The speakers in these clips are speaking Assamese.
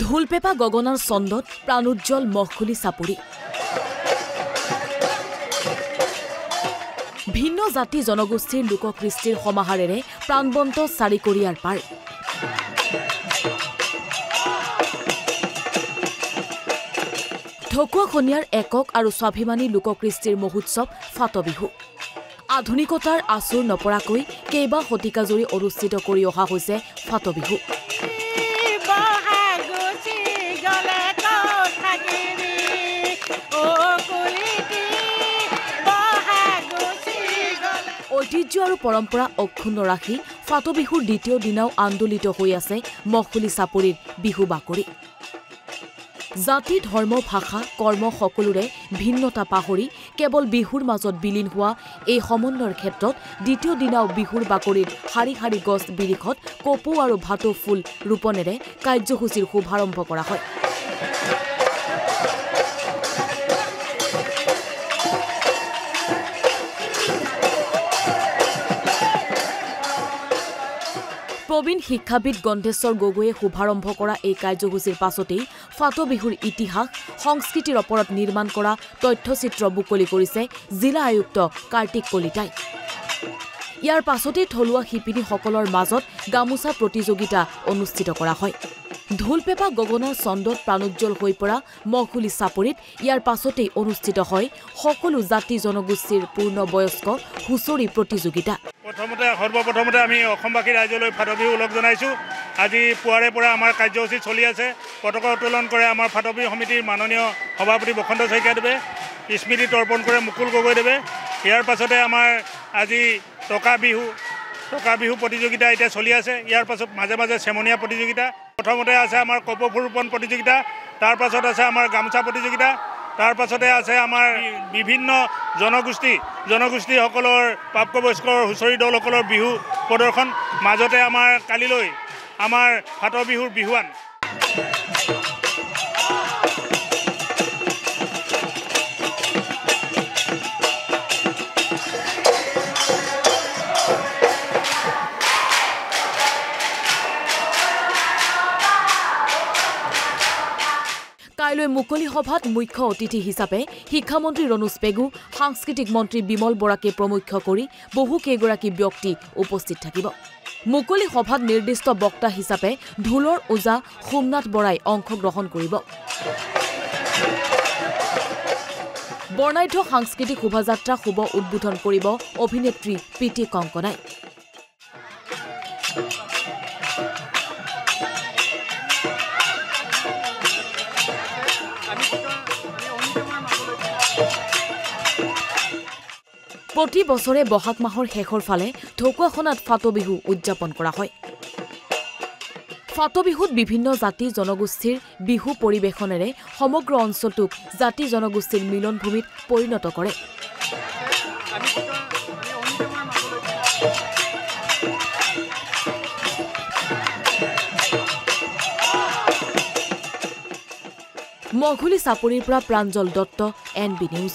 ঢোলপেপা গগনাৰ ছন্দত প্ৰাণোজ্জ্বল মহখুলি চাপৰি ভিন্ন জাতি জনগোষ্ঠীৰ লোককৃষ্টিৰ সমাহাৰেৰে প্ৰাণবন্ত চাৰিকৰিয়াৰ পাৰ ঢকুৱাখনিয়াৰ একক আৰু স্বাভিমানী লোককৃষ্টিৰ মহোৎসৱ ফাটবিহু আধুনিকতাৰ আচুৰ নপৰাকৈ কেইবা শতিকা জুৰি অনুষ্ঠিত কৰি অহা হৈছে ফাটবিহু ঐতিহ্য আৰু পৰম্পৰা অক্ষুণ্ণ ৰাখি ফাটবিহুৰ দ্বিতীয় দিনাও আন্দোলিত হৈ আছে মহখুলি চাপৰিৰ বিহু বাকৰি জাতি ধৰ্ম ভাষা কৰ্ম সকলোৰে ভিন্নতা পাহৰি কেৱল বিহুৰ মাজত বিলীন হোৱা এই সমন্বয়ৰ ক্ষেত্ৰত দ্বিতীয় দিনাও বিহুৰ বাকৰিত হাৰি হাৰি গছ বিৰিখত কপৌ আৰু ভাটৌ ফুল ৰোপণেৰে কাৰ্যসূচীৰ শুভাৰম্ভ কৰা হয় প্ৰবীণ শিক্ষাবিদ গন্ধেশ্বৰ গগৈয়ে শুভাৰম্ভ কৰা এই কাৰ্যসূচীৰ পাছতেই ফাটবিহুৰ ইতিহাস সংস্কৃতিৰ ওপৰত নিৰ্মাণ কৰা তথ্যচিত্ৰ মুকলি কৰিছে জিলা আয়ুক্ত কাৰ্তিক কলিতাই ইয়াৰ পাছতেই থলুৱা শিপিনীসকলৰ মাজত গামোচা প্ৰতিযোগিতা অনুষ্ঠিত কৰা হয় ঢোলপেপা গগনাৰ ছন্দত প্ৰাণোজ্জ্বল হৈ পৰা মহখুলি চাপৰিত ইয়াৰ পাছতেই অনুষ্ঠিত হয় সকলো জাতি জনগোষ্ঠীৰ পূৰ্ণবয়স্ক হুঁচৰি প্ৰতিযোগিতা সৰ্বপ্ৰথমতে আমি অসমবাসী ৰাইজলৈ ফাটবিহু ওলগ জনাইছোঁ আজি পুৱাৰে পৰা আমাৰ কাৰ্যসূচী চলি আছে পতাকা উত্তোলন কৰে আমাৰ ফাটবিহু সমিতিৰ মাননীয় সভাপতি বসন্ত শইকীয়াদেৱে স্মৃতি তৰ্পণ কৰে মুকুল গগৈদেৱে ইয়াৰ পাছতে আমাৰ আজি টকা বিহু প্ৰতিযোগিতা এতিয়া চলি আছে ইয়াৰ পাছত মাজে মাজে চেমনীয়া প্ৰতিযোগিতা প্ৰথমতে আছে আমাৰ কপৌ ফুল ৰোপণ প্ৰতিযোগিতা তাৰ পাছত আছে আমাৰ গামোচা প্ৰতিযোগিতা তাৰ পাছতে আছে আমাৰ বিভিন্ন জনগোষ্ঠীসকলৰ প্ৰাপ্তবয়স্কৰ হুঁচৰি দলসকলৰ বিহু প্ৰদৰ্শন মাজতে আমাৰ কালিলৈ আমাৰ ফাটবিহুৰ বিহুৱান কাইলৈ মুকলি সভাত মুখ্য অতিথি হিচাপে শিক্ষামন্ত্ৰী ৰণোজ পেগু সাংস্কৃতিক মন্ত্ৰী বিমল বৰাকে প্ৰমুখ্য কৰি বহু কেইগৰাকী ব্যক্তি উপস্থিত থাকিব মুকলি সভাত নিৰ্দিষ্ট বক্তা হিচাপে ঢোলৰ ওজা সোমনাথ বৰাই অংশগ্ৰহণ কৰিব বৰ্ণাঢ্য সাংস্কৃতিক শোভাযাত্ৰা শুভ উদ্বোধন কৰিব অভিনেত্ৰী প্ৰীতি কংকনাই প্ৰতি বছৰে বহাগ মাহৰ শেষৰ ফালে ঢকুৱাখনাত ফাটবিহু উদযাপন কৰা হয় ফাটবিহুত বিভিন্ন জাতি জনগোষ্ঠীৰ বিহু পৰিৱেশনেৰে সমগ্ৰ অঞ্চলটোক জাতি জনগোষ্ঠীৰ মিলনভূমিত পৰিণত কৰে মহখুলি চাপৰিৰ পৰা Pranjal Dutta NB news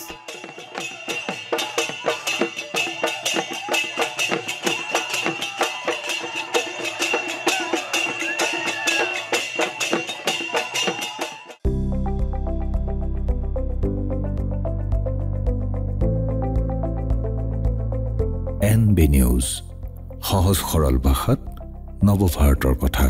NB news সহজ সৰল ভাষাত নৱভাৰতৰ কথা